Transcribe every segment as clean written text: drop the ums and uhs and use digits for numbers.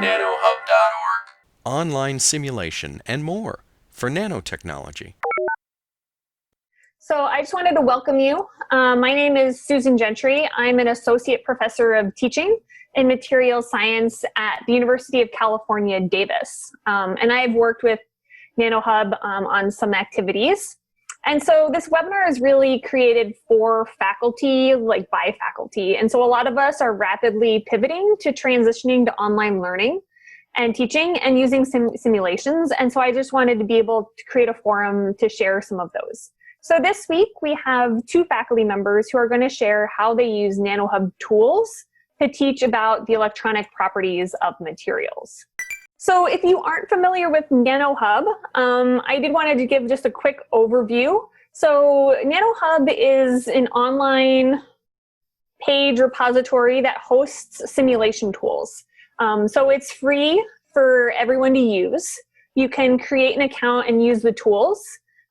nanoHUB.org. Online simulation and more for nanotechnology. So I just wanted to welcome you. My name is Susan Gentry. I'm an associate professor of teaching in materials science at the University of California, Davis. And I've worked with nanoHUB on some activities. And so this webinar is really created for faculty, like by faculty. And so a lot of us are rapidly pivoting to transitioning to online learning and teaching and using simulations. And so I just wanted to be able to create a forum to share some of those. So this week we have two faculty members who are going to share how they use nanoHUB tools to teach about the electronic properties of materials. So if you aren't familiar with nanoHUB, I did want to give just a quick overview. So nanoHUB is an online page repository that hosts simulation tools. So it's free for everyone to use. You can create an account and use the tools.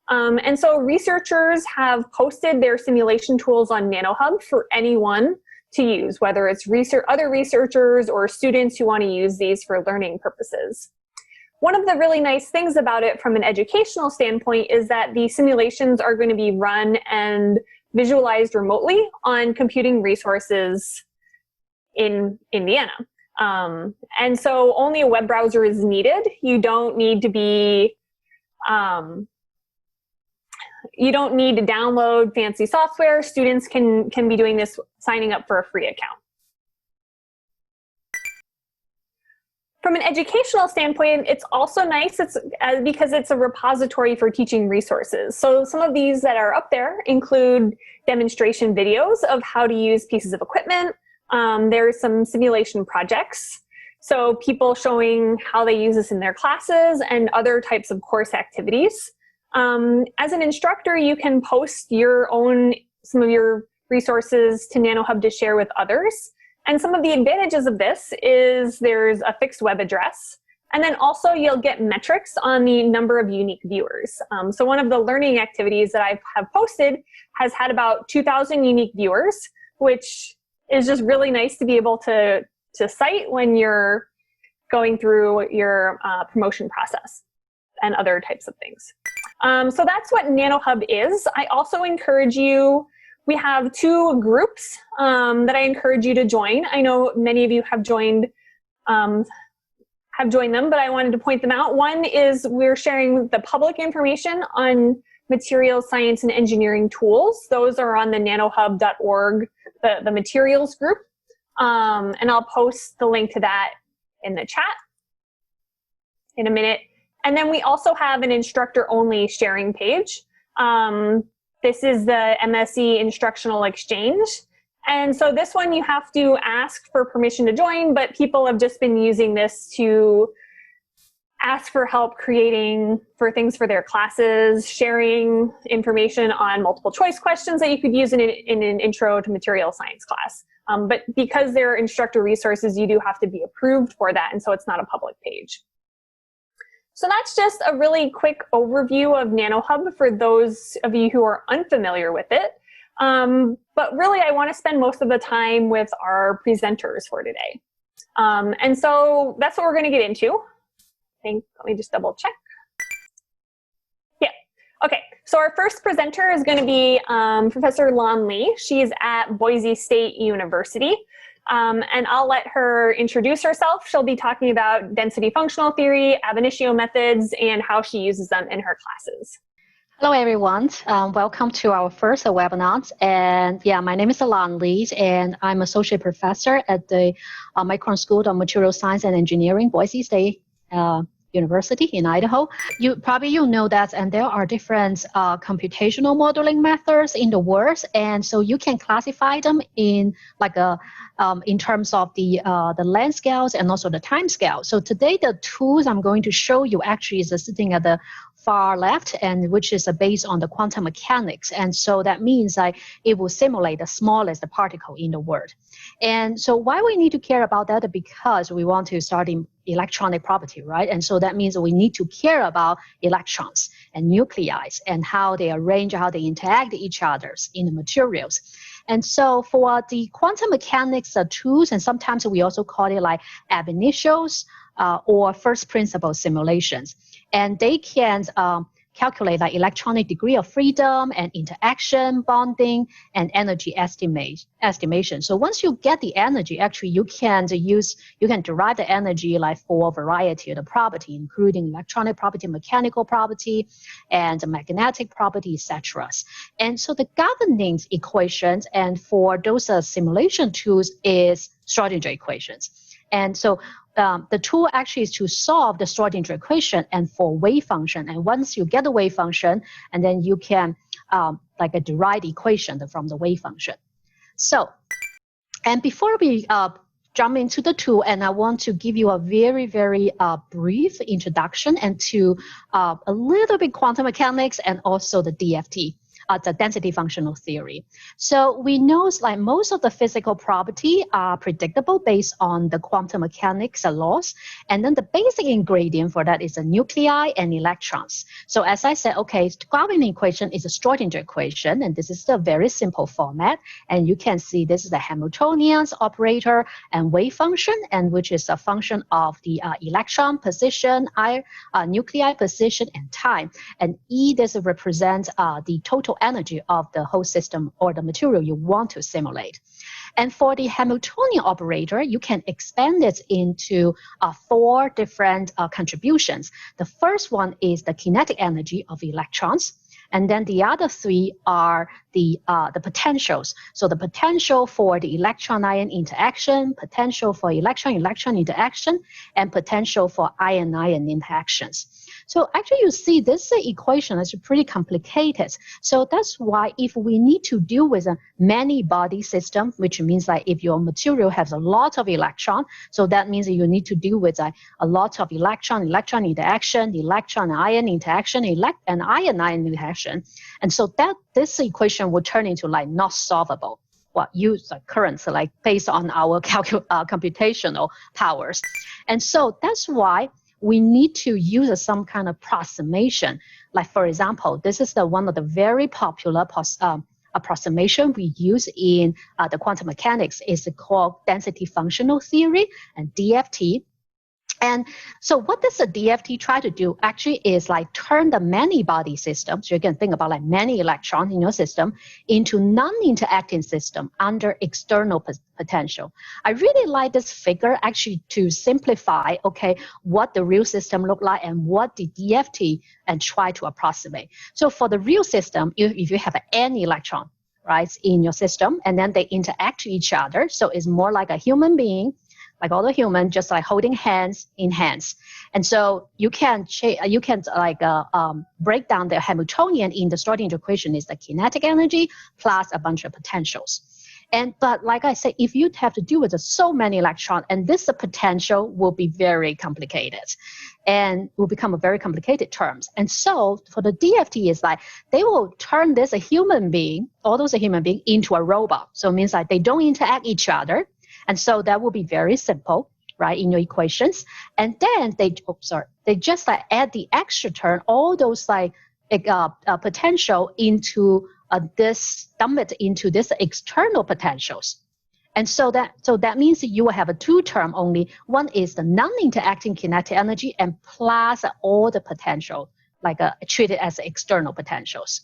And so researchers have posted their simulation tools on nanoHUB for anyone to use, whether it's other researchers or students who want to use these for learning purposes. One of the really nice things about it from an educational standpoint is that the simulations are going to be run and visualized remotely on computing resources in Indiana. And so only a web browser is needed. You don't need to be you don't need to download fancy software. Students can be doing this signing up for a free account. From an educational standpoint, it's also nice because it's a repository for teaching resources. So some of these that are up there include demonstration videos of how to use pieces of equipment. There's some simulation projects. So people showing how they use this in their classes and other types of course activities. As an instructor, you can post some of your resources to nanoHUB to share with others. And some of the advantages of this is there's a fixed web address. And then also you'll get metrics on the number of unique viewers. So one of the learning activities that I have posted has had about 2,000 unique viewers, which is just really nice to be able to cite when you're going through your promotion process and other types of things. So that's what nanoHUB is. I also encourage you, we have two groups that I encourage you to join. I know many of you have joined them, but I wanted to point them out. One is we're sharing the public information on materials science and engineering tools. Those are on the nanohub.org, the materials group. And I'll post the link to that in the chat in a minute. And then we also have an instructor-only sharing page. This is the MSE Instructional Exchange. And so this one you have to ask for permission to join, but people have just been using this to ask for help creating for things for their classes, sharing information on multiple choice questions that you could use in an intro to material science class. But because they're instructor resources, you do have to be approved for that, and so it's not a public page. So that's just a really quick overview of nanoHUB for those of you who are unfamiliar with it. But really, I want to spend most of the time with our presenters for today. And so that's what we're going to get into. Let me just double check. Yeah, okay. So our first presenter is going to be Professor Lan Li. She's at Boise State University. And I'll let her introduce herself. She'll be talking about density functional theory, ab initio methods, and how she uses them in her classes. Hello, everyone. Welcome to our first webinar. And yeah, my name is Lan Li, and I'm associate professor at the Micron School of Material Science and Engineering, Boise State University in Idaho. You know that, and there are different computational modeling methods in the world, and so you can classify them in in terms of the length scales and also the time scale. So today the tools I'm going to show you actually is sitting at the far left, and which is based on the quantum mechanics, and so that means it will simulate the smallest particle in the world. And so why we need to care about that? Because we want to study electronic property, right? And so that means we need to care about electrons and nuclei and how they arrange, how they interact with each other in the materials. And so for the quantum mechanics tools, and sometimes we also call it like ab initios or first principle simulations. And they can calculate like electronic degree of freedom and interaction, bonding, and energy estimation. So once you get the energy, actually you can derive the energy like for a variety of the property, including electronic property, mechanical property, and magnetic property, etc. And so the governing equations and for those simulation tools is Schrodinger equations. And so the tool actually is to solve the Schrodinger equation and for wave function. And once you get the wave function, and then you can derive the equation from the wave function. So, and before we jump into the tool, and I want to give you a very, very brief introduction into a little bit quantum mechanics and also the DFT. The density functional theory. So we know like most of the physical property are predictable based on the quantum mechanics laws. And then the basic ingredient for that is the nuclei and electrons. So as I said, okay, the governing equation is a Schrodinger equation, and this is a very simple format. And you can see this is the Hamiltonian's operator and wave function, and which is a function of the electron position, nuclei position, and time. And E, this represents the total energy of the whole system or the material you want to simulate. And for the Hamiltonian operator, you can expand it into 4 different contributions. The first one is the kinetic energy of electrons. And then the other 3 are the potentials. So the potential for the electron-ion interaction, potential for electron-electron interaction, and potential for ion-ion interactions. So actually you see this equation is pretty complicated. So that's why if we need to deal with a many body system, which means like if your material has a lot of electron, so that means that you need to deal with a lot of electron-electron interaction, electron-ion interaction, and ion-ion interaction. And so that this equation will turn into like not solvable. Well, use currents like based on our computational powers. And so that's why we need to use some kind of approximation. Like for example, this is one of the very popular approximation we use in the quantum mechanics is called density functional theory and DFT. And so what does the DFT try to do actually is like turn the many body system, so you can think about like many electrons in your system, into non-interacting system under external potential. I really like this figure actually to simplify, okay, what the real system look like and what the DFT and try to approximate. So for the real system, if you have n electron, right, in your system, and then they interact with each other, so it's more like a human being, like all the human, just like holding hands in hands. And so you can break down the Hamiltonian in the Schrodinger equation is the kinetic energy plus a bunch of potentials. But like I said, if you have to deal with so many electrons, and this potential will be very complicated and will become a very complicated terms. And so for the DFT is like, they will turn this a human being, all those a human being, into a robot. So it means like they don't interact each other. And so that will be very simple, right, in your equations. And then they just like add the extra term, all those like potential into dump it into this external potentials. And so that means that you will have a 2 term only. One is the non-interacting kinetic energy and plus all the potential, like treated as external potentials.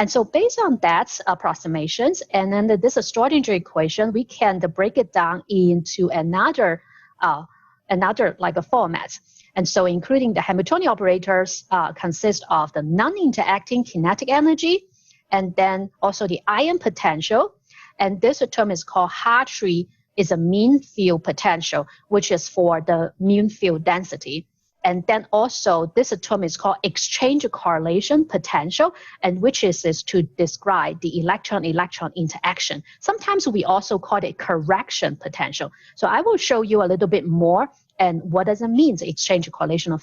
And so based on that approximations, and then this Schrodinger equation, we can break it down into another like a format. And so including the Hamiltonian operators consist of the non-interacting kinetic energy, and then also the ion potential. And this term is called Hartree, is a mean field potential, which is for the mean field density. And then also this term is called exchange correlation potential, and which is to describe the electron-electron interaction. Sometimes we also call it correction potential. So I will show you a little bit more and what does it mean, exchange correlational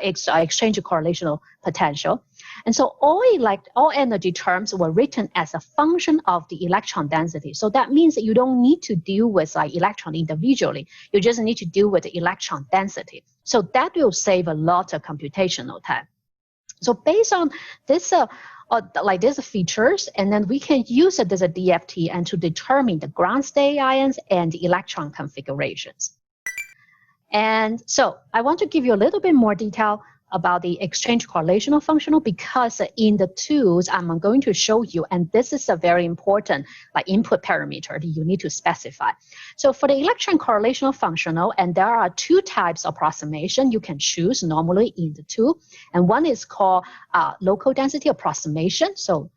exchange correlational potential. And so all energy terms were written as a function of the electron density. So that means that you don't need to deal with like electron individually. You just need to deal with the electron density. So that will save a lot of computational time. So based on this, like these features, and then we can use it as a DFT and to determine the ground state ions and the electron configurations. And so I want to give you a little bit more detail about the exchange correlational functional, because in the tools I'm going to show you, and this is a very important like input parameter that you need to specify. So for the electron correlational functional, and there are two types of approximation you can choose normally in the tool, and one is called local density approximation. So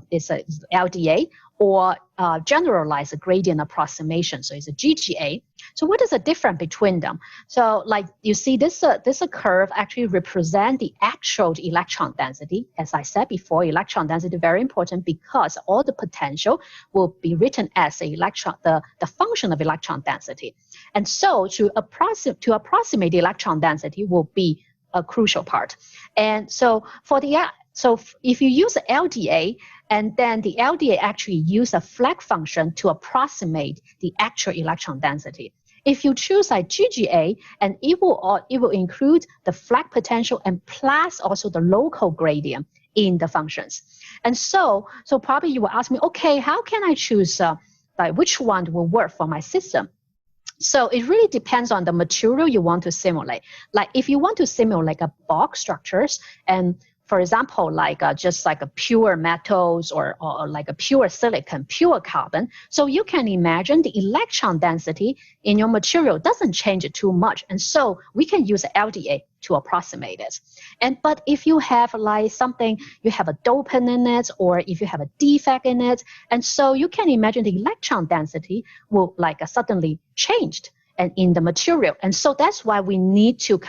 it's a LDA, or generalized gradient approximation. So it's a GGA. So what is the difference between them? So like you see this curve actually represent the actual electron density. As I said before, electron density is very important because all the potential will be written as the function of electron density. And so to approximate the electron density will be a crucial part. And so so if you use LDA, and then the LDA actually use a flag function to approximate the actual electron density. If you choose like GGA, and it will include the flag potential and plus also the local gradient in the functions. And so probably you will ask me, okay, how can I choose like which one will work for my system? So it really depends on the material you want to simulate. Like if you want to simulate a box structures, and for example, like just like a pure metals or like a pure silicon, pure carbon. So you can imagine the electron density in your material doesn't change too much. And so we can use LDA to approximate it. But if you have like something, you have a dopant in it, or if you have a defect in it, and so you can imagine the electron density will like suddenly changed and in the material. And so that's why we need to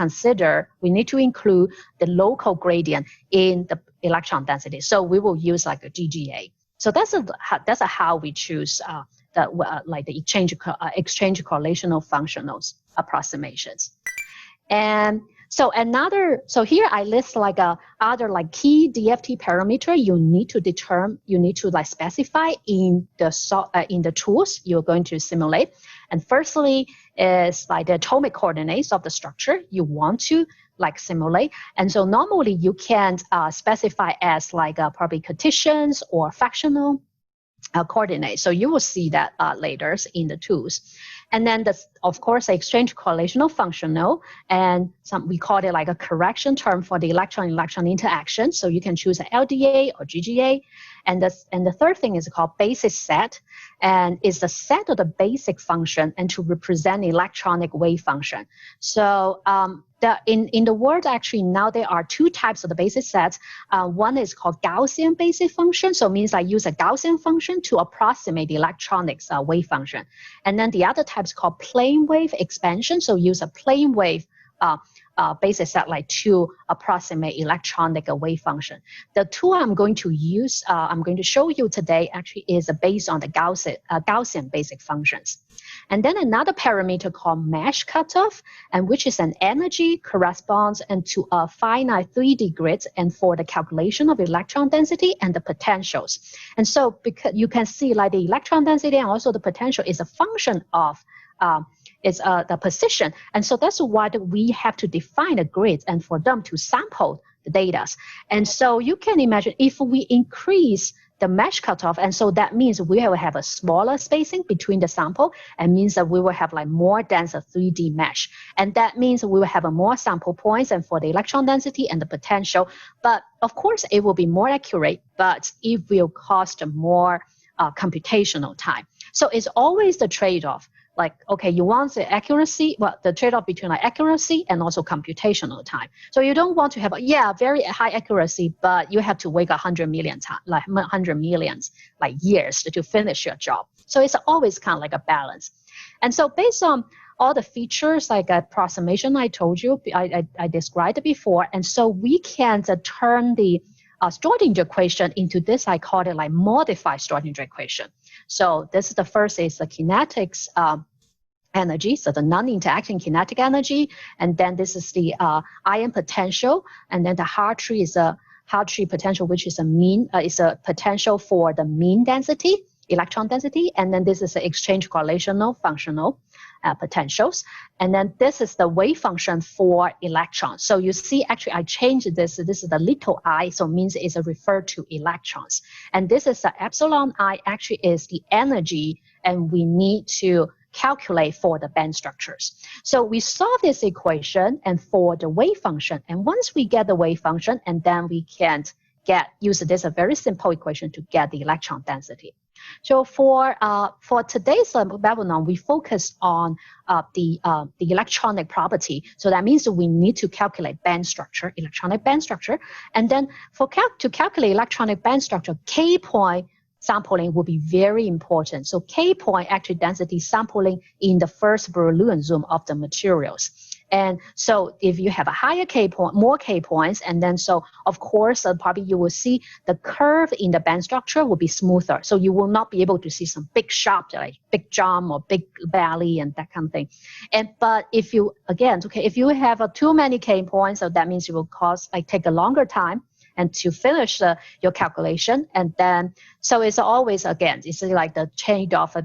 include the local gradient in the electron density. So we will use like a GGA. So that's how we choose like the exchange correlational functionals approximations. And so here I list like other like key DFT parameter you need to like specify in the tools you're going to simulate. And firstly is like the atomic coordinates of the structure you want to like simulate. And so normally you can specify as like probably Cartesians or fractional coordinates. So you will see that later in the tools. And then of course, the exchange correlational functional, and we call it like a correction term for the electron-electron interaction. So you can choose an LDA or GGA. And the third thing is called basis set, and is the set of the basic function and to represent electronic wave function. So in the world, actually now there are two types of the basis sets. One is called Gaussian basic function, so it means I use a Gaussian function to approximate the electronics wave function. And then the other type is called plane wave expansion, so use a plane wave basis set like to approximate electronic wave function. The tool I'm going to use, I'm going to show you today actually is based on the Gaussian basic functions. And then another parameter called mesh cutoff, and which is an energy corresponds and to a finite 3D grid and for the calculation of electron density and the potentials. And so because you can see like the electron density and also the potential is a function of the position. And so that's why we have to define a grid and for them to sample the data. And so you can imagine if we increase the mesh cutoff, and so that means we will have a smaller spacing between the sample, and means that we will have like more dense 3D mesh. And that means we will have a more sample points and for the electron density and the potential. But of course, it will be more accurate, but it will cost more computational time. So it's always the trade-off. Like, okay, you want the accuracy, well, the trade-off between like accuracy and also computational time. So you don't want to have, very high accuracy, but you have to wait 100 million times, like 100 millions, like years to finish your job. So it's always kind of like a balance. And so based on all the features, like approximation I told you, I described it before, and so we can turn the Schrodinger equation into this, I call it like modified Schrodinger equation. So this is the first is the kinetics energy, so the non-interacting kinetic energy, and then this is the ion potential, and then the Hartree is a Hartree potential, which is a potential for the mean density, electron density, and then this is the exchange correlational functional. potentials. And then this is the wave function for electrons. So you see, actually, I changed this. This is the little I, so it means it's referred to electrons. And this is the epsilon I actually is the energy, and we need to calculate for the band structures. So we solve this equation and for the wave function. And once we get the wave function, and then we can use this a very simple equation to get the electron density. So for today's webinar, we focus on the electronic property. So that means that we need to calculate band structure, electronic band structure. And then to calculate electronic band structure, K-point sampling will be very important. So K-point actually density sampling in the first Brillouin zoom of the materials. And so if you have a higher K-point, more K-points, and then so of course probably you will see the curve in the band structure will be smoother. So you will not be able to see some big sharp, like big jump or big valley and that kind of thing. But if you, again, okay, if you have too many K-points, so that means it will take a longer time and to finish your calculation. And then, so it's always, again, it's like the trade-off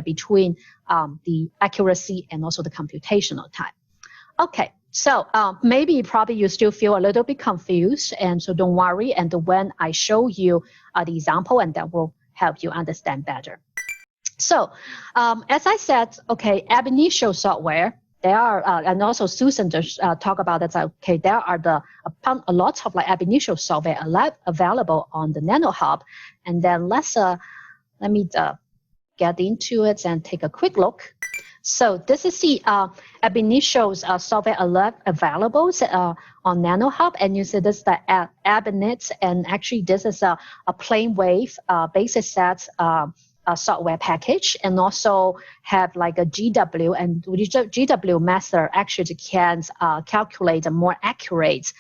between the accuracy and also the computational time. Okay, so maybe probably you still feel a little bit confused, and so don't worry. And when I show you the example, and that will help you understand better. So as I said, okay, ab initio software, there are, and also Susan just talk about that. Okay, there are a lot of like ab initio software available on the nanoHUB, and then let me get into it and take a quick look. So this is the ab initio software available on nanoHUB, and you see this is the abinit, and actually this is a plane wave basis set software package, and also have like a GW, and GW method actually can calculate a more accurate,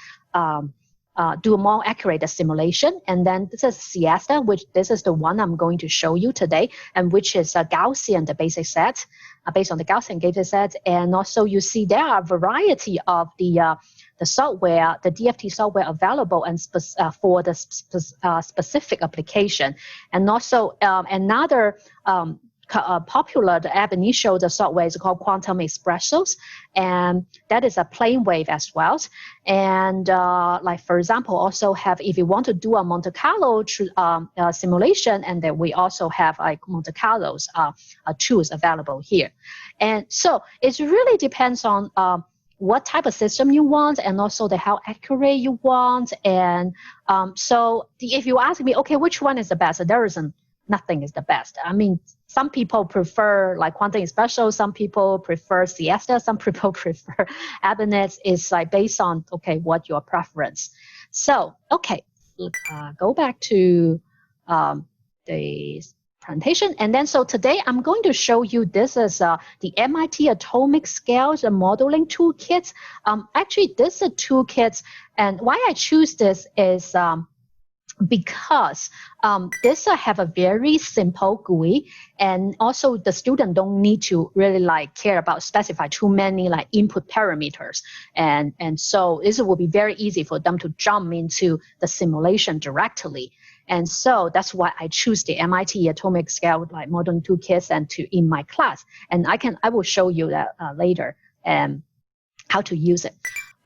do a more accurate simulation. And then this is Siesta, which this is the one I'm going to show you today, and which is a Gaussian, the basic set, based on the Gaussian basic set. And also you see there are a variety of the software, the DFT software available and for the specific application. And also another popular ab initio software is called Quantum Expressos, and that is a plane wave as well. And like for example, also have, if you want to do a Monte Carlo simulation, and then we also have like Monte Carlo's tools available here. And so it really depends on what type of system you want, and also how accurate you want. And so if you ask me, okay, which one is the best? There isn't, nothing is the best. I mean, some people prefer like Quantum Expressos, some people prefer Siesta, some people prefer Abinit. It's like based on, okay, what your preference. So, okay, go back to the presentation. And then, so today I'm going to show you, this is the MIT Atomic Scales and Modeling Toolkit. Actually, this is a toolkit, and why I choose this is because this have a very simple GUI, and also the student don't need to really like care about specify too many like input parameters, and so this will be very easy for them to jump into the simulation directly. And so that's why I choose the MIT Atomic Scale like Modeling Toolkits and in my class, and I will show you that later and how to use it.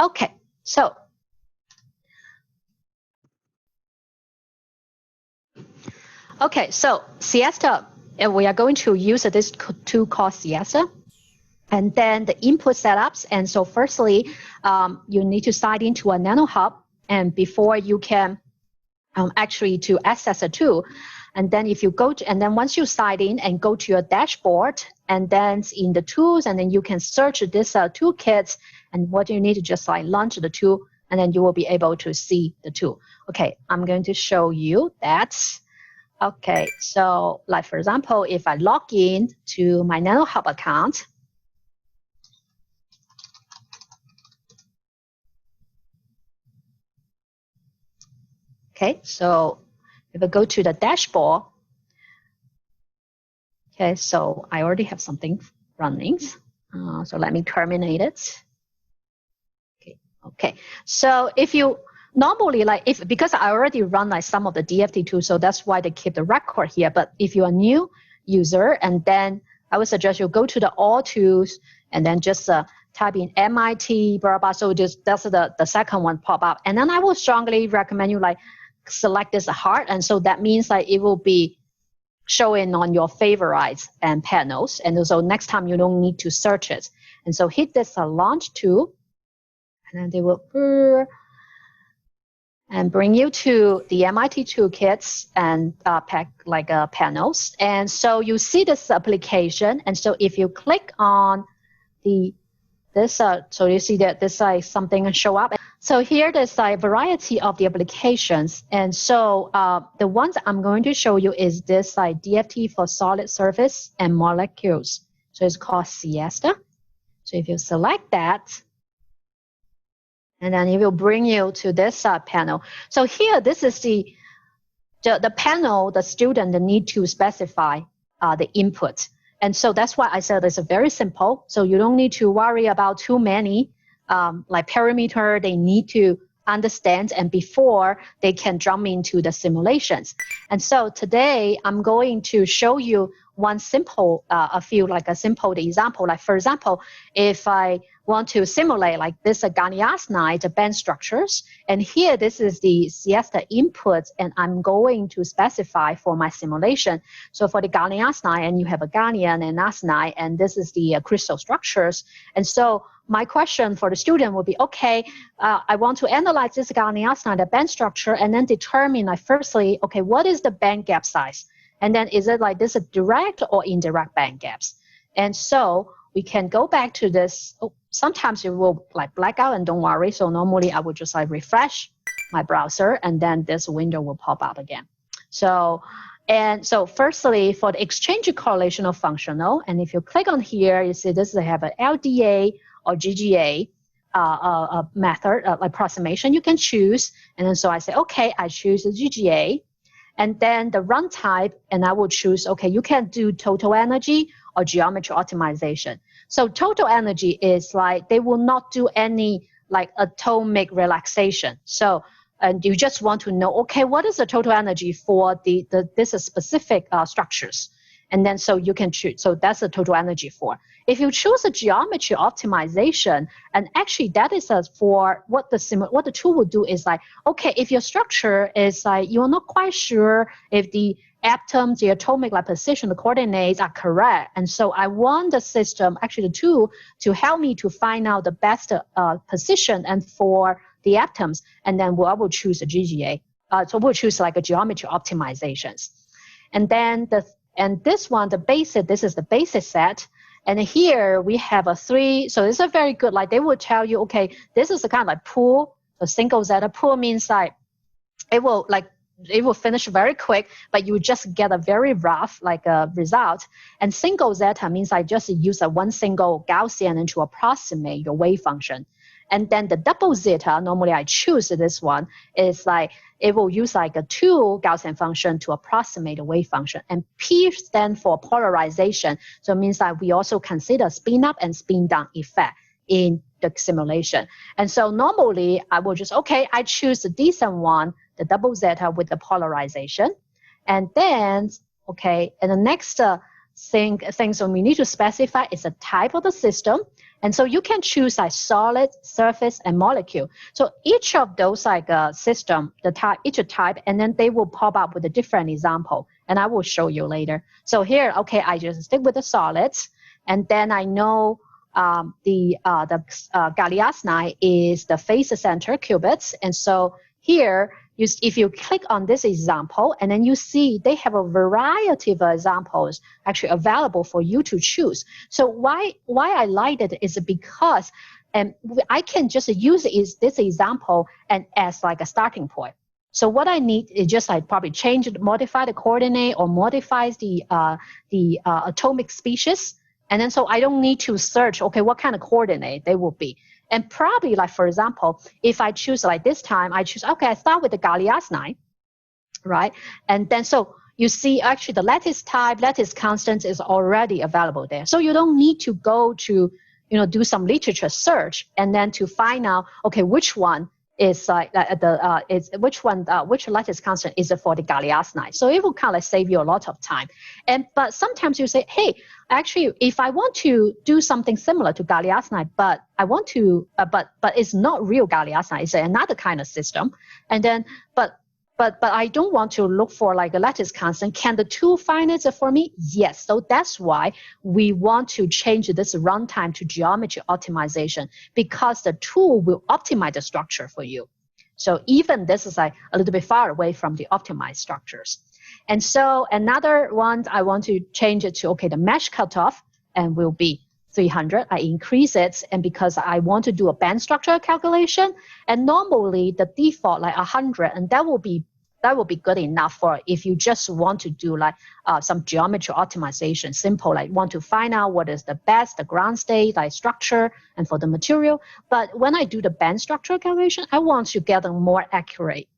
Okay, so. Okay, so Siesta, we are going to use this tool called Siesta, and then the input setups. And so firstly, you need to sign into a nanoHUB, and before you can actually to access the tool. And then if you go to, and then once you sign in and go to your dashboard, and then in the tools, and then you can search this toolkit, and what you need to just like launch the tool, and then you will be able to see the tool. Okay, I'm going to show you that. Okay, so like for example, if I log in to my nanoHUB account, okay, so if I go to the dashboard, okay, so I already have something running, so let me terminate it. Okay, so if you normally, like because I already run like some of the DFT tools, so that's why they keep the record here. But if you're a new user, and then I would suggest you go to the All Tools and then just type in MIT, blah, blah. So just that's the second one pop up. And then I will strongly recommend you like select this heart. And so that means like it will be showing on your favorites and panels. And so next time you don't need to search it. And so hit this launch tool, and then they will and bring you to the MIT toolkits and panels. And so you see this application. And so if you click on so you see that this something show up. So here there's a variety of the applications. And so the ones I'm going to show you is this DFT for solid surface and molecules. So it's called Siesta. So if you select that, and then it will bring you to this panel. So here, this is the panel the student need to specify the input. And so that's why I said it's very simple. So you don't need to worry about too many like parameter they need to understand and before they can jump into the simulations. And so today I'm going to show you one simple, a simple example. Like for example, if I want to simulate like this gallium arsenide band structures, and here this is the Siesta input, and I'm going to specify for my simulation. So for the gallium arsenide, and you have a gallium and arsenide, and this is the crystal structures. And so my question for the student would be, okay, I want to analyze this gallium arsenide band structure, and then determine like firstly, okay, what is the band gap size? And then is it like this a direct or indirect band gaps? And so we can go back to this. Oh, sometimes it will like black out, and don't worry. So normally I would just like refresh my browser, and then this window will pop up again. So firstly, for the exchange correlational functional, and if you click on here, you see this they have an LDA or GGA method approximation you can choose. And then so I say, okay, I choose the GGA. And then the run type, and I will choose, okay, you can do total energy or geometry optimization. So total energy is like, they will not do any like atomic relaxation. So, and you just want to know, okay, what is the total energy for this specific structures? And then so you can choose, so that's the total energy for. If you choose a geometry optimization, and actually that is for what the tool will do is like, okay, if your structure is like, you're not quite sure if the atoms, the atomic like position, the coordinates are correct. And so I want the system, actually the tool, to help me to find out the best position and for the atoms. And then I will choose a GGA. So we'll choose like a geometry optimizations. And then this one, this is the basic set. And here we have a 3, so it's a very good, like they will tell you, okay, this is a kind of like pool, a single zeta. Pool means like, it will finish very quick, but you just get a very rough like result. And single zeta means I just use one single Gaussian to approximate your wave function. And then the double zeta, normally I choose this one, is like, it will use like a 2 Gaussian function to approximate the wave function. And P stands for polarization. So it means that we also consider spin up and spin down effect in the simulation. And so normally I will just, okay, I choose the decent one, the double zeta with the polarization. And then, okay, and the next thing so we need to specify is the type of the system. And so you can choose like solid, surface, and molecule. So each of those like system, each type, and then they will pop up with a different example. And I will show you later. So here, okay, I just stick with the solids. And then I know the gallium arsenide is the phase center qubits. And so here, if you click on this example, and then you see they have a variety of examples actually available for you to choose. So why I like it is because I can just use this example and as like a starting point. So what I need is just like probably modify the coordinate or modifies the atomic species. And then so I don't need to search, okay, what kind of coordinate they will be. And probably like, for example, if I choose like this time, I choose, okay, I start with the gallium arsenide, right? And then so you see actually the lattice type, lattice constant is already available there. So you don't need to go to, do some literature search and then to find out, okay, which one is like is which lattice constant is for the gallium arsenide. So it will kind of save you a lot of time. But sometimes you say, hey, actually, if I want to do something similar to gallium arsenide, but I want to, but it's not real gallium arsenide, it's another kind of system. And then, but I don't want to look for like a lattice constant. Can the tool find it for me? Yes. So that's why we want to change this runtime to geometry optimization, because the tool will optimize the structure for you. So even this is like a little bit far away from the optimized structures. And so another one, I want to change it to, okay, the mesh cutoff and will be 300. I increase it, and because I want to do a band structure calculation, and normally the default like 100, and that will be good enough for if you just want to do like some geometry optimization, simple, like want to find out what is the best, the ground state, like structure, and for the material. But when I do the band structure calculation, I want to get them more accurate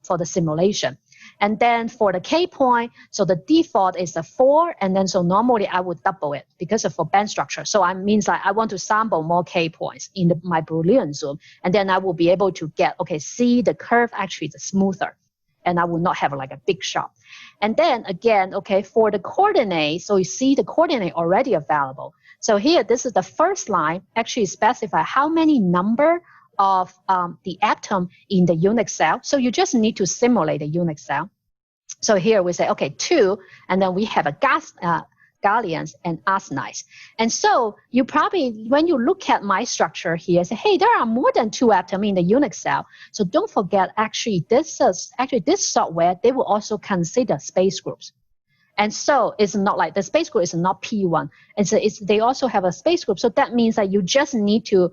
for the simulation. And then for the K point, so the default is a 4, and then so normally I would double it because of for band structure. So it means like I want to sample more K points in my Boolean zoom, and then I will be able to get, okay, see the curve actually is smoother, and I will not have like a big shot. And then again, okay, for the coordinate, so you see the coordinate already available. So here, this is the first line, actually specify how many number of the atom in the unit cell. So you just need to simulate the unit cell. So here we say, okay, 2, and then we have a galliums and arsenides. And so you probably, when you look at my structure here, say, hey, there are more than 2 atoms in the unit cell. So don't forget, actually, this software, they will also consider space groups. And so it's not like the space group is not P1. And so they also have a space group. So that means that you just need to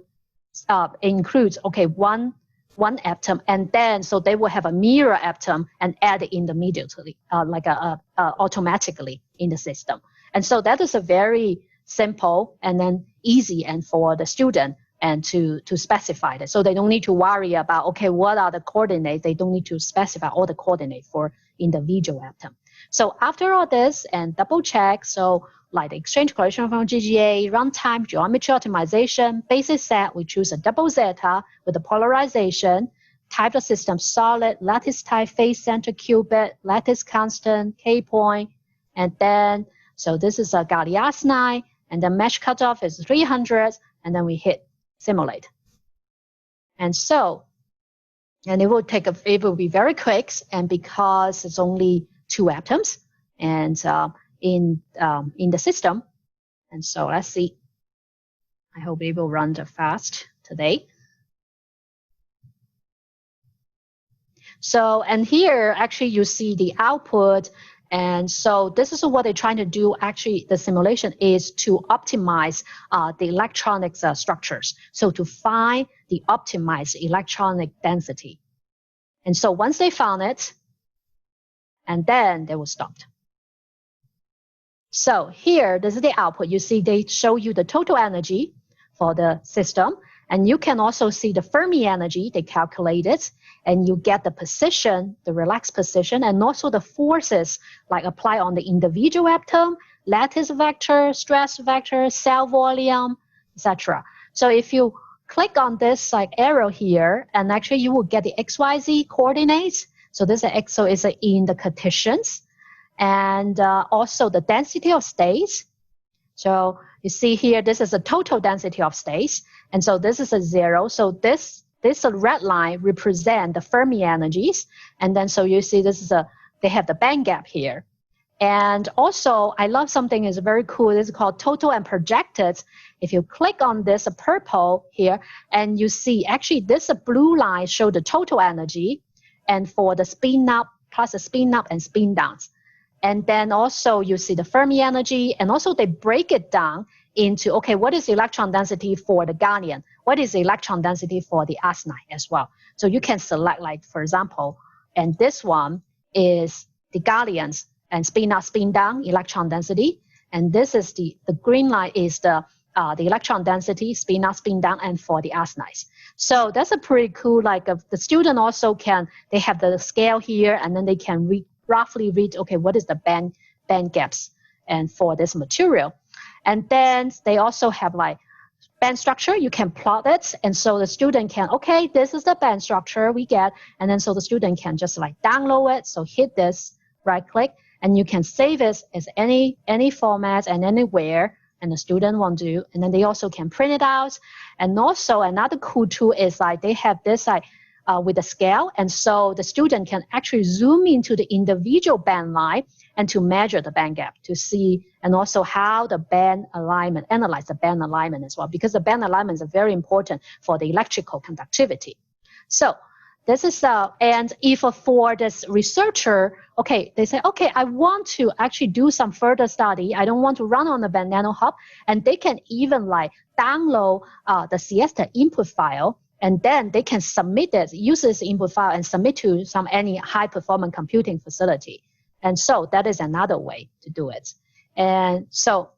include, okay, one atom, and then so they will have a mirror atom and add it in immediately, automatically in the system. And so that is a very simple and then easy and for the student and to specify that. So they don't need to worry about, okay, what are the coordinates? They don't need to specify all the coordinates for individual atom. So after all this and double check, so like the exchange correlation from GGA, runtime, geometry optimization, basis set, we choose a double zeta with the polarization, type of system solid, lattice type, phase center qubit, lattice constant, K point, and then, so this is a gallium arsenide, and the mesh cutoff is 300, and then we hit simulate. And so, and it will be very quick, and because it's only 2 atoms, and in the system. And so let's see. I hope it will run fast today. So, and here actually you see the output. And so this is what they're trying to do. Actually, the simulation is to optimize the electronics structures. So to find the optimized electronic density. And so once they found it, and then they will stop. So here, this is the output. You see they show you the total energy for the system. And you can also see the Fermi energy, they calculate it. And you get the position, the relaxed position, and also the forces like apply on the individual atom, lattice vector, stress vector, cell volume, etc. So if you click on this like arrow here, and actually you will get the XYZ coordinates. So this is X, so it's in the Cartesians. And also the density of states. So you see here, this is a total density of states. And so this is a 0. So this red line represent the Fermi energies. And then so you see this is they have the band gap here. And also I love something is very cool. This is called total and projected. If you click on this purple here, and you see actually this blue line show the total energy, and for the spin up plus the spin up and spin downs. And then also you see the Fermi energy, and also they break it down into, okay, what is the electron density for the gallium? What is the electron density for the arsenide as well? So you can select, like, for example, and this one is the galliums and spin up, spin down electron density. And this is the green line is the electron density, spin up, spin down, and for the arsenides. So that's a pretty cool, like the student also they have the scale here, and then they can roughly read, okay, what is the band gaps and for this material. And then they also have like band structure, you can plot it, and so the student can, okay, this is the band structure we get, and then so the student can just like download it. So hit this, right click, and you can save it as any format and anywhere, and the student want to, and then they also can print it out. And also another cool tool is like they have this like with the scale, and so the student can actually zoom into the individual band line and to measure the band gap to see, and also how the band alignment, analyze the band alignment as well, because the band alignment is very important for the electrical conductivity. So this is, and if for this researcher, okay, they say, okay, I want to actually do some further study. I don't want to run on the band nanoHUB, and they can even like download the Siesta input file, and then they can submit it, use this input file and submit to any high performance computing facility. And so that is another way to do it. And so,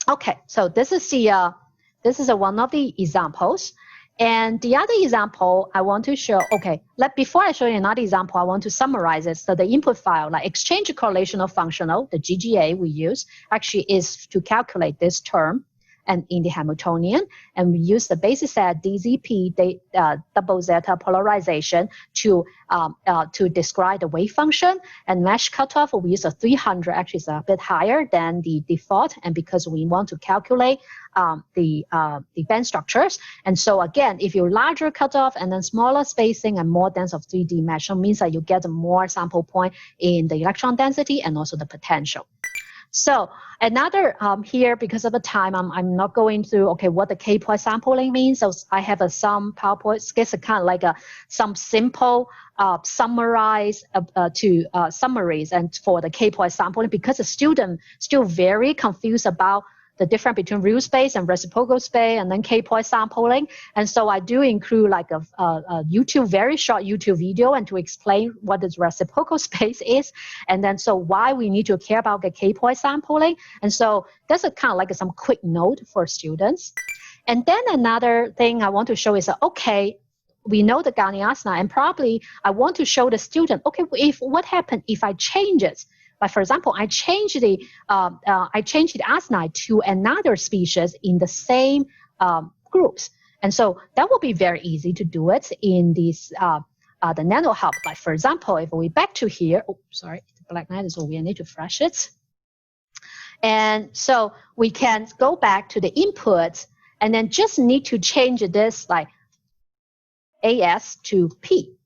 okay, so this is the one of the examples. And the other example I want to show, okay, before I show you another example, I want to summarize it. So the input file, like exchange correlational functional, the GGA we use, actually is to calculate this term and in the Hamiltonian, and we use the basis set DZP, double zeta polarization, to describe the wave function. And mesh cutoff, we use a 300, actually is a bit higher than the default, and because we want to calculate the band structures. And so again, if you larger cutoff and then smaller spacing and more dense of 3D mesh, it means that you get more sample point in the electron density and also the potential. So another here, because of the time, I'm not going through, okay, what the K-point sampling means. So I have some PowerPoint skits, kind of like some simple summaries and for the K-point sampling, because the student still very confused about the difference between real space and reciprocal space, and then K-point sampling. And so I do include like a very short YouTube video and to explain what this reciprocal space is, and then so why we need to care about the K-point sampling. And so that's a kind of like some quick note for students. And then another thing I want to show is that, okay, we know the gallium arsenide, and probably I want to show the student, okay, what happened if I change it? Like for example, I changed the arsenide to another species in the same groups, and so that will be very easy to do it in this the nanoHUB. Like for example, if we back to here, oh sorry, the black light, so we need to flash it, and so we can go back to the input, and then just need to change this like AS to P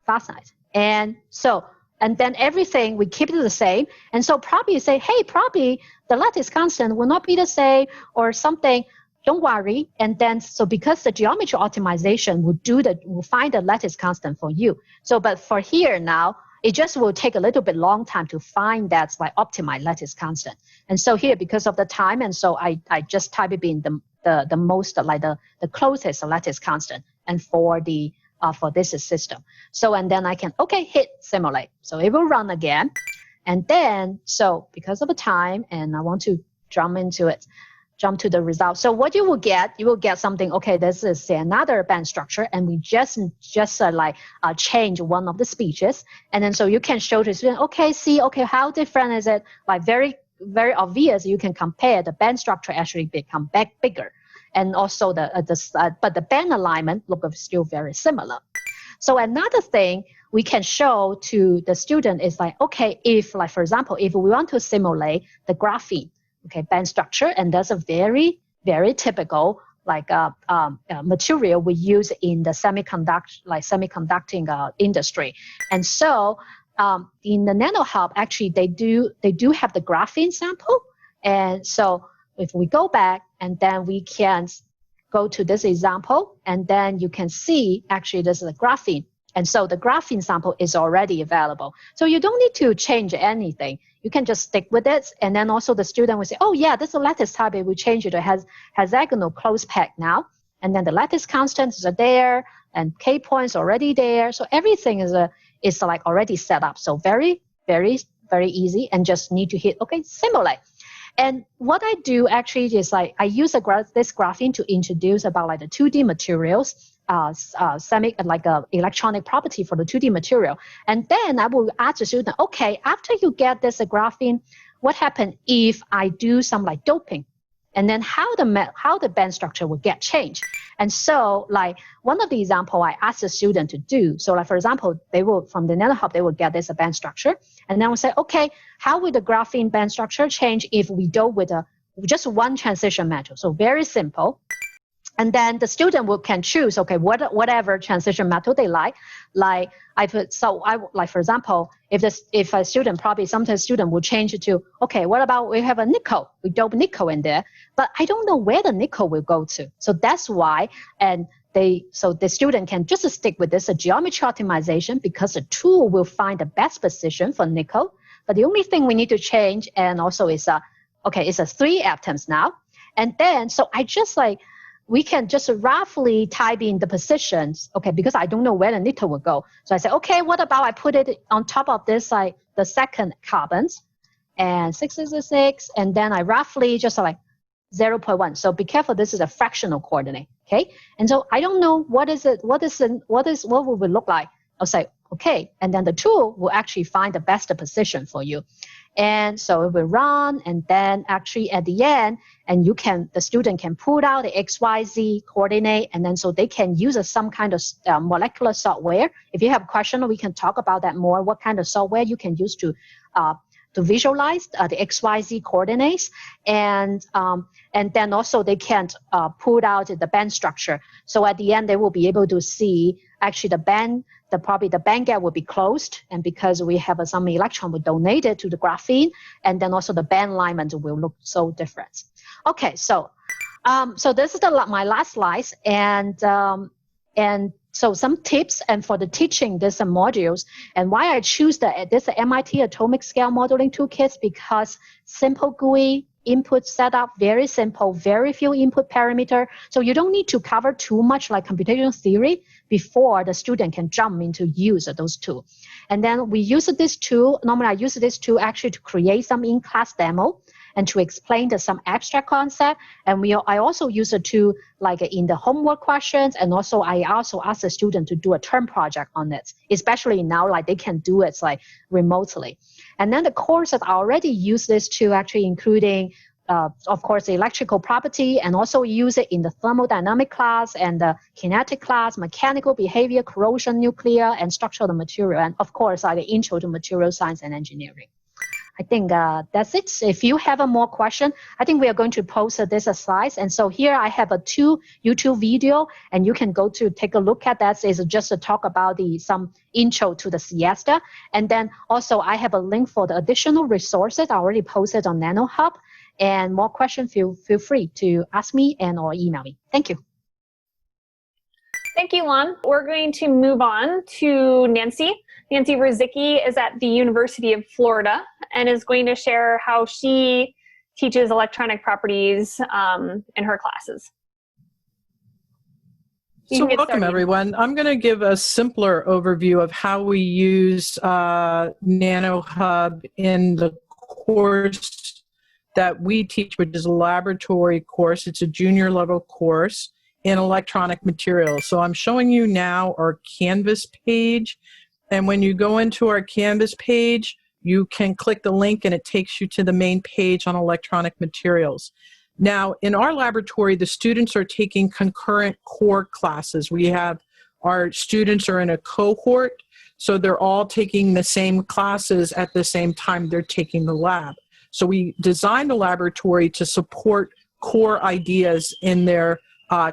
arsenide, and so. And then everything, we keep it the same. And so probably you say, hey, probably the lattice constant will not be the same or something. Don't worry. And then, so because the geometry optimization will find the lattice constant for you. So, but for here now, it just will take a little bit long time to find that like optimized lattice constant. And so here, because of the time, and so I just type it in the most, like the closest lattice constant, and for this system. So, and then I can, okay, hit simulate. So it will run again. And then, so because of the time, and I want to jump to the result. So what you will get something, okay, this is another band structure, and we just change one of the species. And then so you can show to the student, okay, see, okay, how different is it? Like very, very obvious, you can compare the band structure actually become bigger. And also but the band alignment look still very similar. So another thing we can show to the student is like, okay, if like for example, if we want to simulate the graphene, okay, band structure, and that's a very, very typical like material we use in the semiconducting industry. And so in the nanoHUB, actually they do have the graphene sample, and so if we go back and then we can go to this example, and then you can see actually this is a graphene. And so the graphene sample is already available. So you don't need to change anything. You can just stick with it. And then also the student will say, oh yeah, this is a lattice type. We change it to hexagonal close pack now. And then the lattice constants are there, and K points already there. So everything is like already set up. So very, very, very easy, and just need to hit, okay, simulate. And what I do actually is like I use this graphene to introduce about like the 2D materials, like a electronic property for the 2D material. And then I will ask the student, okay, after you get this graphene, what happens if I do some like doping? and then how the band structure will get changed. And so like one of the example I asked the student to do, so like for example, they will, from the nanoHUB, they will get this band structure, and then we'll say, okay, how would the graphene band structure change if we do with just one transition metal? So very simple. And then the student can choose, okay, whatever transition metal they like. Like for example, if a student, probably sometimes student will change it to, okay, what about we have a nickel, we dope nickel in there, but I don't know where the nickel will go to. So that's why, so the student can just stick with this geometry optimization, because the tool will find the best position for nickel. But the only thing we need to change, and also is okay, it's 3 atoms now. And then, so I just we can just roughly type in the positions, okay, because I don't know where the nickel will go. So I say, okay, what about I put it on top of this, the second carbons, and 666, and then I roughly just 0.1. So be careful, this is a fractional coordinate, okay? And so I don't know what will it look like. I'll say, okay, and then the tool will actually find the best position for you. And so it will run, and then actually at the end, and the student can pull out the XYZ coordinate, and then so they can use some kind of molecular software. If you have a question, we can talk about that more, what kind of software you can use to visualize the XYZ coordinates, and then also they can pull out the band structure. So at the end, they will be able to see actually probably the band gap will be closed, and because we have some electron we donated to the graphene, and then also the band alignment will look so different. Okay, so this is my last slide, and so some tips and for the teaching this modules, and why I choose this MIT Atomic Scale Modeling Toolkit, because simple GUI, input setup, very simple, very few input parameter. So you don't need to cover too much like computational theory before the student can jump into use those tools. And then we use this tool, normally I use this tool actually to create some in-class demo and to explain some abstract concept. And I also use it to like in the homework questions, and also I also ask the student to do a term project on it, especially now like they can do it like remotely. And then the courses I already use this to actually including of course the electrical property, and also use it in the thermodynamic class and the kinetic class, mechanical behavior, corrosion, nuclear, and structure of the material, and of course the intro to material science and engineering. I think that's it. If you have a more question, I think we are going to post this slides. And so here I have 2 YouTube video, and you can go to take a look at that. It's just to talk about some intro to the siesta. And then also I have a link for the additional resources I already posted on nanoHUB. And more questions, feel free to ask me or email me. Thank you. Thank you, Lan. We're going to move on to Nancy. Nancy Ruzycki is at the University of Florida and is going to share how she teaches electronic properties in her classes. So welcome, everyone. I'm going to give a simpler overview of how we use nanoHUB in the course that we teach, which is a laboratory course. It's a junior level course in electronic materials. So I'm showing you now our Canvas page. And when you go into our Canvas page, you can click the link and it takes you to the main page on electronic materials. Now, in our laboratory, the students are taking concurrent core classes. Our students are in a cohort, so they're all taking the same classes at the same time they're taking the lab. So we designed the laboratory to support core ideas in their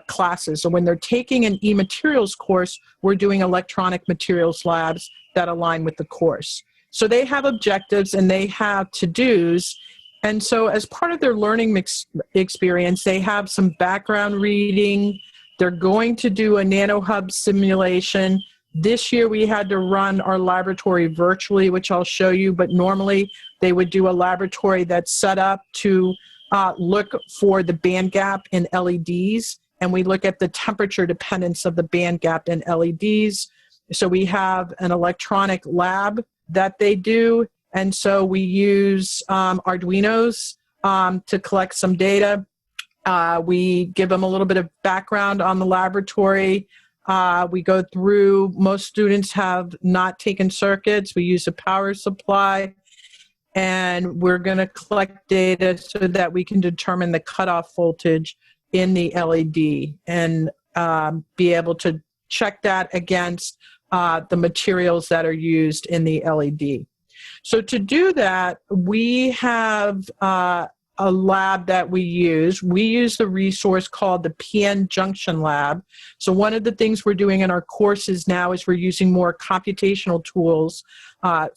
classes. So when they're taking an e-materials course, we're doing electronic materials labs that align with the course. So they have objectives and they have to-dos. And so as part of their learning experience, they have some background reading. They're going to do a nanoHUB simulation. This year we had to run our laboratory virtually, which I'll show you, but normally they would do a laboratory that's set up to look for the band gap in LEDs, and we look at the temperature dependence of the band gap in LEDs. So we have an electronic lab that they do, and so we use Arduinos to collect some data. We give them a little bit of background on the laboratory. We go through, most students have not taken circuits. We use a power supply. and we're going to collect data so that we can determine the cutoff voltage in the LED and be able to check that against the materials that are used in the LED. So to do that, we have a lab that we use. We use the resource called the PN Junction Lab. So one of the things we're doing in our courses now is we're using more computational tools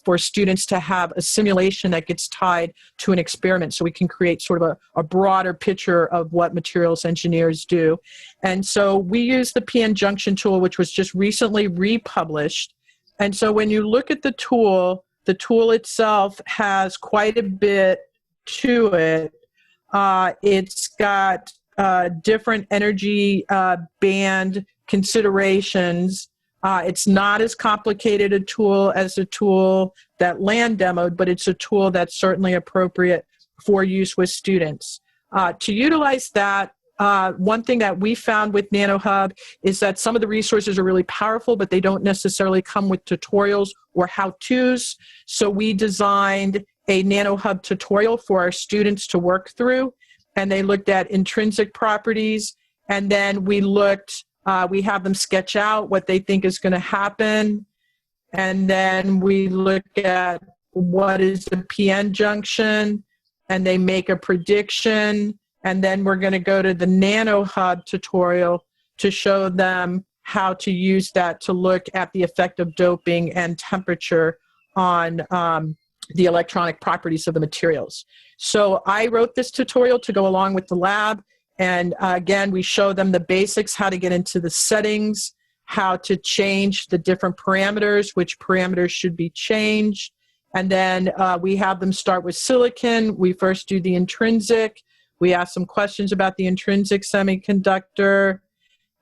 for students to have a simulation that gets tied to an experiment, so we can create sort of a broader picture of what materials engineers do. And so we use the PN Junction tool, which was just recently republished. And so when you look at the tool itself has quite a bit to it. It's got different energy band considerations. It's not as complicated a tool as the tool that Lan demoed, but it's a tool that's certainly appropriate for use with students. To utilize that, one thing that we found with nanoHUB is that some of the resources are really powerful, but they don't necessarily come with tutorials or how-tos. So we designed a nanoHUB tutorial for our students to work through, and they looked at intrinsic properties, and then we have them sketch out what they think is going to happen, and then we look at what is the PN junction, and they make a prediction, and then we're going to go to the nanoHUB tutorial to show them how to use that to look at the effect of doping and temperature on the electronic properties of the materials. So I wrote this tutorial to go along with the lab, and again, we show them the basics, how to get into the settings, how to change the different parameters, which parameters should be changed, and then we have them start with silicon. We first do the intrinsic. We ask some questions about the intrinsic semiconductor,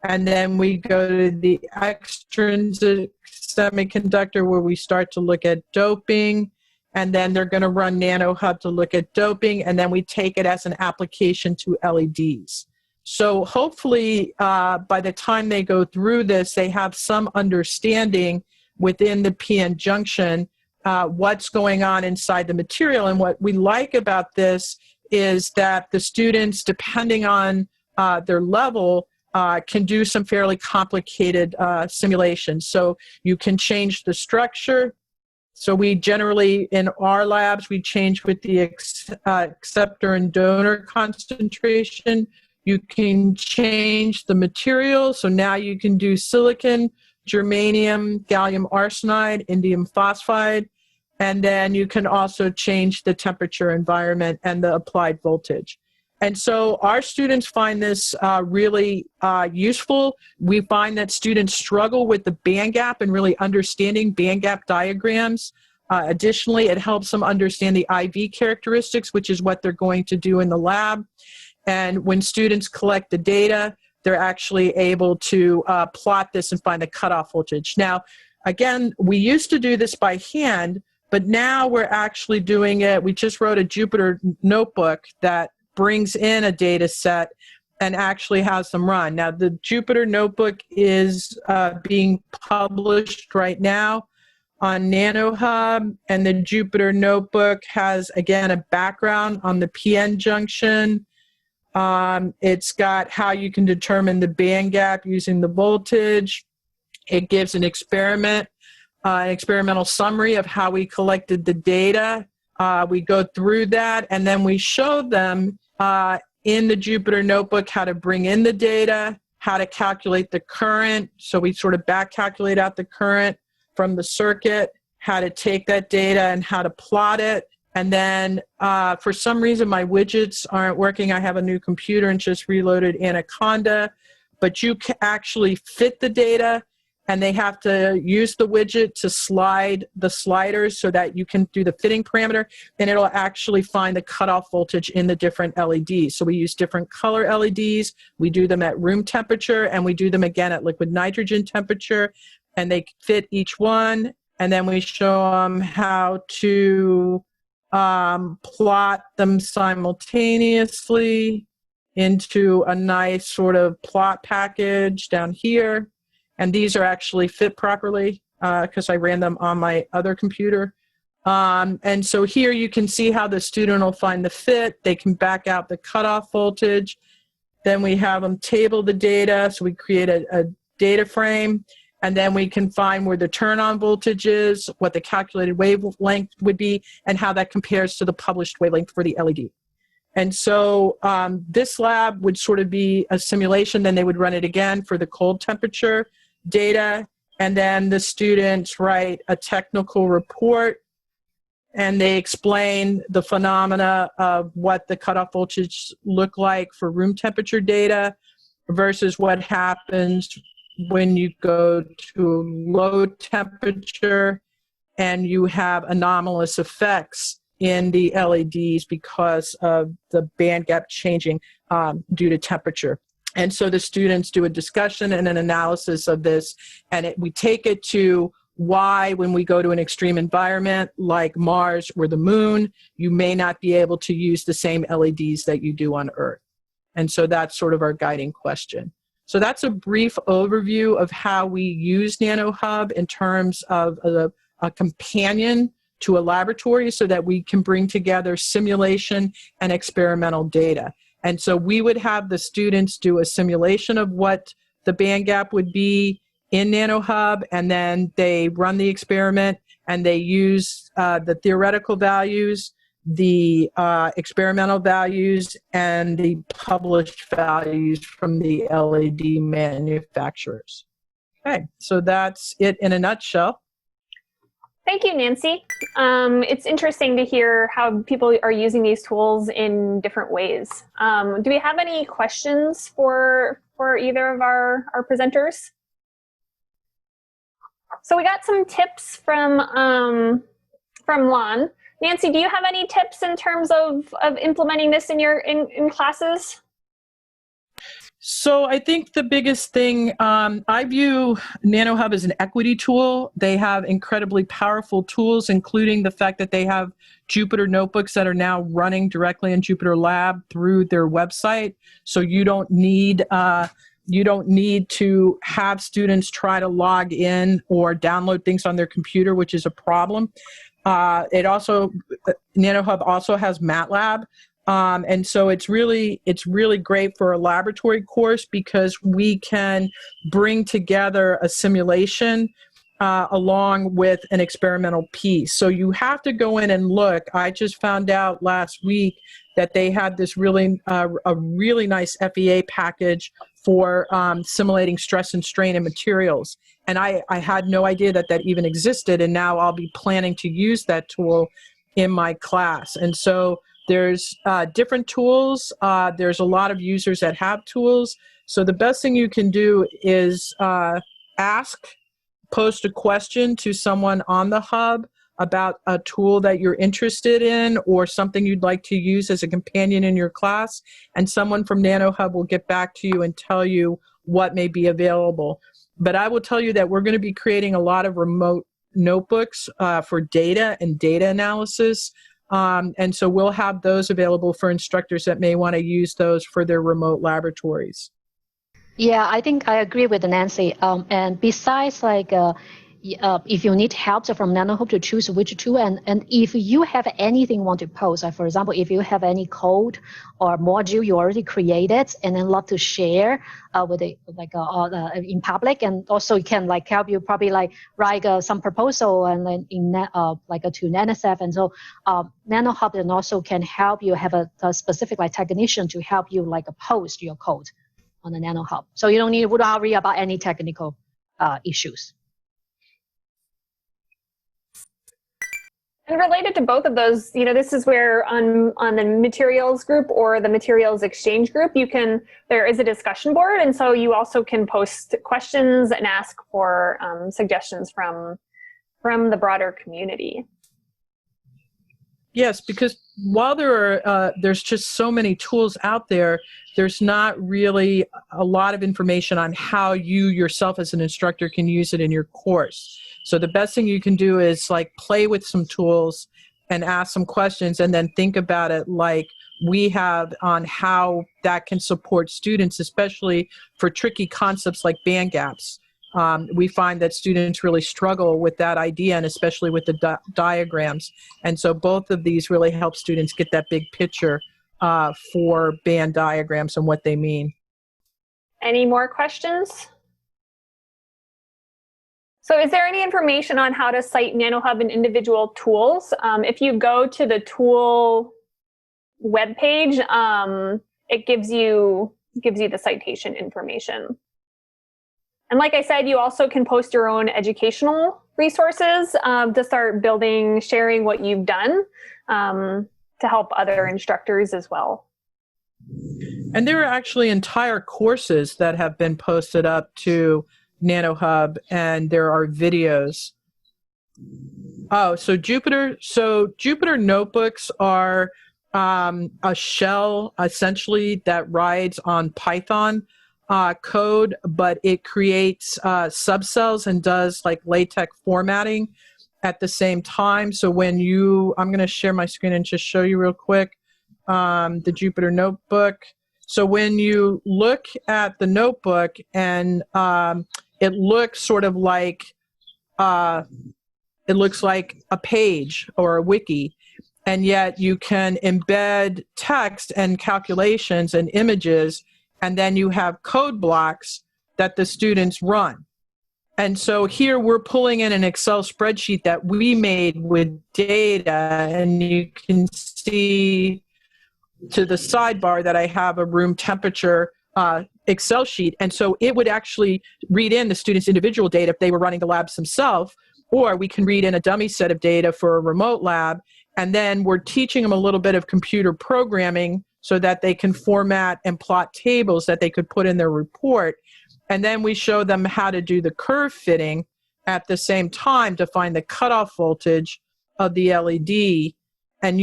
and then we go to the extrinsic semiconductor where we start to look at doping, and then they're going to run nanoHUB to look at doping, and then we take it as an application to LEDs. So hopefully by the time they go through this, they have some understanding within the PN junction what's going on inside the material. And what we like about this is that the students, depending on their level, can do some fairly complicated simulations. So you can change the structure. So we generally, in our labs, we change with the acceptor and donor concentration. You can change the material. So now you can do silicon, germanium, gallium arsenide, indium phosphide. And then you can also change the temperature environment and the applied voltage. And so our students find this really useful. We find that students struggle with the band gap and really understanding band gap diagrams. Additionally, it helps them understand the IV characteristics, which is what they're going to do in the lab. And when students collect the data, they're actually able to plot this and find the cutoff voltage. Now, again, we used to do this by hand, but now we're actually doing it. We just wrote a Jupyter notebook that brings in a data set and actually has them run. Now, the Jupyter notebook is being published right now on nanoHUB, and the Jupyter notebook has, again, a background on the PN junction. It's got how you can determine the band gap using the voltage. It gives an experimental summary of how we collected the data. We go through that, and then we show them in the Jupyter notebook how to bring in the data, how to calculate the current. So we sort of back calculate out the current from the circuit, how to take that data and how to plot it. And then for some reason my widgets aren't working. I have a new computer and just reloaded Anaconda, but you can actually fit the data, and they have to use the widget to slide the sliders so that you can do the fitting parameter, and it'll actually find the cutoff voltage in the different LEDs. So we use different color LEDs. We do them at room temperature, and we do them again at liquid nitrogen temperature, and they fit each one. And then we show them how to plot them simultaneously into a nice sort of plot package down here. And these are actually fit properly because I ran them on my other computer. And so here you can see how the student will find the fit. They can back out the cutoff voltage. Then we have them table the data. So we create a data frame, and then we can find where the turn-on voltage is, what the calculated wavelength would be, and how that compares to the published wavelength for the LED. And so this lab would sort of be a simulation. Then they would run it again for the cold temperature data. And then the students write a technical report, and they explain the phenomena of what the cutoff voltage look like for room temperature data versus what happens when you go to low temperature and you have anomalous effects in the LEDs because of the band gap changing due to temperature. And so the students do a discussion and an analysis of this, and we take it to why, when we go to an extreme environment like Mars or the moon, you may not be able to use the same LEDs that you do on Earth. And so that's sort of our guiding question. So that's a brief overview of how we use nanoHUB in terms of a companion to a laboratory so that we can bring together simulation and experimental data. And so we would have the students do a simulation of what the band gap would be in nanoHUB, and then they run the experiment and they use the theoretical values, the experimental values, and the published values from the LED manufacturers. Okay, so that's it in a nutshell. Thank you, Nancy. It's interesting to hear how people are using these tools in different ways. Do we have any questions for either of our presenters? So we got some tips from Lon. Nancy, do you have any tips in terms of implementing this in your in classes? So I think the biggest thing, I view nanoHUB as an equity tool. They have incredibly powerful tools, including the fact that they have Jupyter notebooks that are now running directly in Jupyter Lab through their website. So you don't need to have students try to log in or download things on their computer, which is a problem. nanoHUB also has MATLAB. And so it's really great for a laboratory course because we can bring together a simulation along with an experimental piece. So you have to go in and look. I just found out last week that they had this a really nice FEA package for simulating stress and strain in materials. And I had no idea that even existed, and now I'll be planning to use that tool in my class. And so there's different tools. There's a lot of users that have tools. So the best thing you can do is post a question to someone on the hub about a tool that you're interested in or something you'd like to use as a companion in your class, and someone from nanoHUB will get back to you and tell you what may be available. But I will tell you that we're going to be creating a lot of remote notebooks for data and data analysis. And so we'll have those available for instructors that may want to use those for their remote laboratories. Yeah, I think I agree with Nancy. And besides, if you need help from nanoHUB to choose which tool, and if you have anything you want to post, for example, if you have any code or module you already created and then love to share with in public, and also it can help you probably write some proposal and then to NanoSF, and so nanoHUB then also can help you have a specific technician to help you post your code on the nanoHUB, so you don't need to worry about any technical issues. And related to both of those, this is where on the materials group or the materials exchange group, there is a discussion board, and so you also can post questions and ask for suggestions from the broader community. Yes, because while there's just so many tools out there, there's not really a lot of information on how you yourself as an instructor can use it in your course. So the best thing you can do is play with some tools and ask some questions, and then think about it like we have on how that can support students, especially for tricky concepts like band gaps. we find that students really struggle with that idea, and especially with the diagrams. And so both of these really help students get that big picture for band diagrams and what they mean. Any more questions? So is there any information on how to cite nanoHUB in individual tools? If you go to the tool webpage, it gives you the citation information. And like I said, you also can post your own educational resources to start building, sharing what you've done to help other instructors as well. And there are actually entire courses that have been posted up to nanoHUB, and there are videos. Oh, so Jupyter notebooks are a shell essentially that rides on Python code, but it creates subcells and does like LaTeX formatting at the same time. So when I'm going to share my screen and just show you real quick the Jupyter notebook. So when you look at the notebook, and it looks sort of like it looks like a page or a wiki, and yet you can embed text and calculations and images, and then you have code blocks that the students run. And so here we're pulling in an Excel spreadsheet that we made with data, and you can see to the sidebar that I have a room temperature Excel sheet. And so it would actually read in the students' individual data if they were running the labs themselves, or we can read in a dummy set of data for a remote lab. And then we're teaching them a little bit of computer programming so that they can format and plot tables that they could put in their report. And then we show them how to do the curve fitting at the same time to find the cutoff voltage of the LED. And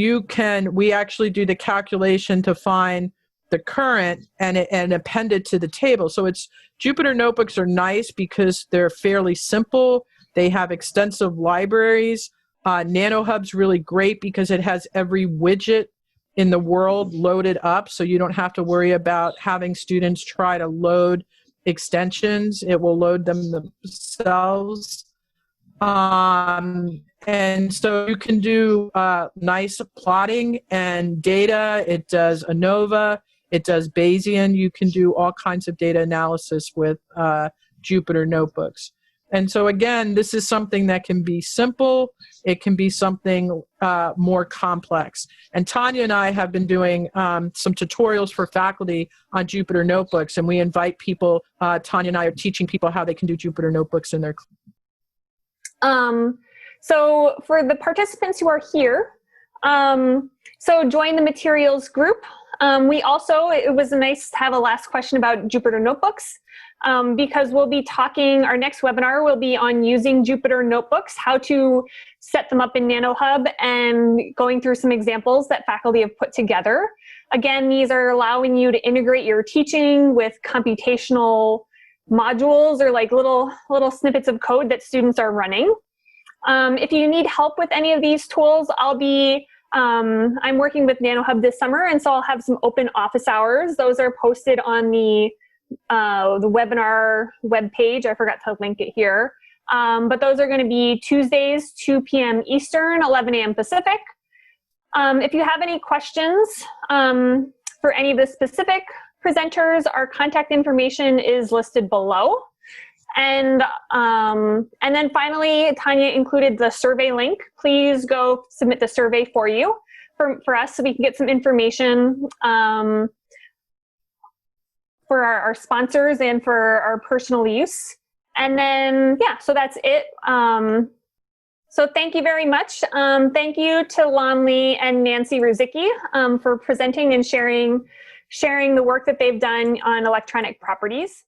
we actually do the calculation to find the current and append it to the table. So Jupyter notebooks are nice because they're fairly simple. They have extensive libraries. nanoHUB's really great because it has every widget in the world loaded up, so you don't have to worry about having students try to load extensions. It will load them themselves. And so you can do nice plotting and data. It does ANOVA. It does Bayesian. You can do all kinds of data analysis with Jupyter notebooks. And so again, this is something that can be simple. It can be something more complex. And Tanya and I have been doing some tutorials for faculty on Jupyter notebooks, and we invite people, Tanya and I are teaching people how they can do Jupyter notebooks in their class. So for the participants who are here, so join the materials group. It was nice to have a last question about Jupyter notebooks. Because we'll be our next webinar will be on using Jupyter notebooks, how to set them up in nanoHUB, and going through some examples that faculty have put together. Again, these are allowing you to integrate your teaching with computational modules or like little snippets of code that students are running. If you need help with any of these tools, I'm working with nanoHUB this summer, and so I'll have some open office hours. Those are posted on the webinar webpage. I forgot to link it here. But those are going to be Tuesdays, 2 p.m. Eastern, 11 a.m. Pacific. If you have any questions for any of the specific presenters, our contact information is listed below. And then finally, Tanya included the survey link. Please go submit the survey for us so we can get some information for our sponsors and for our personal use. And then, yeah, so that's it. So thank you very much. Thank you to Lon Lee and Nancy Ruzycki for presenting and sharing the work that they've done on electronic properties.